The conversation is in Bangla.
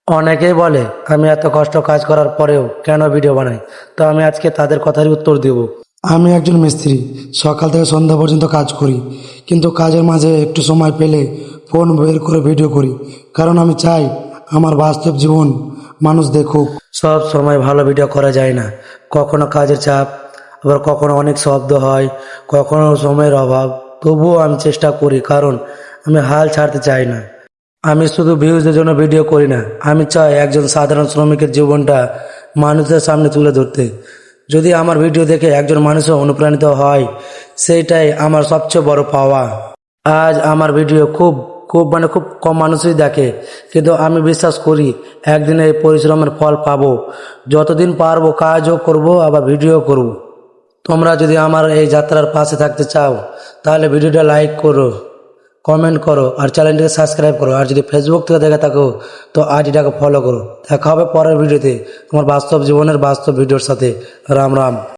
অনেকেই বলে আমি এত কষ্ট কাজ করার পরেও কেন ভিডিও বানাই। তো আমি আজকে তাদের কথারই উত্তর দেব। আমি একজন মিস্ত্রি, সকাল থেকে সন্ধ্যা পর্যন্ত কাজ করি, কিন্তু কাজের মাঝে একটু সময় পেলে ফোন বের করে ভিডিও করি, কারণ আমি চাই আমার বাস্তব জীবন মানুষ দেখুক। সব সময় ভালো ভিডিও করা যায় না, কখনো কাজের চাপ, আবার কখনো অনেক শব্দ হয়, কখনো সময়ের অভাব। তবুও আমি চেষ্টা করি, কারণ আমি হাল ছাড়তে চাই না। আমি শুধু ভিউজের জন্য ভিডিও করি না, আমি চাই একজন সাধারণ শ্রমিকের জীবনটা মানুষের সামনে তুলে ধরতে। যদি আমার ভিডিও দেখে একজন মানুষও অনুপ্রাণিত হয়, সেইটাই আমার সবচেয়ে বড় পাওয়া। আজ আমার ভিডিও খুব খুব মানে খুব কম মানুষই দেখে, কিন্তু আমি বিশ্বাস করি একদিন এই পরিশ্রমের ফল পাবো। যতদিন পারবো কাজও করব, আবার ভিডিও করব। তোমরা যদি আমার এই যাত্রার পাশে থাকতে চাও, তাহলে ভিডিওটা লাইক করো, কমেন্ট করো, আর চ্যানেলটিকে সাবস্ক্রাইব করো। আর যদি ফেসবুক থেকে দেখে থাকো, তো আইডিটাকে ফলো করো। দেখা হবে পরের ভিডিওতে তোমার বাস্তব জীবনের বাস্তব ভিডিওর সাথে। রাম রাম।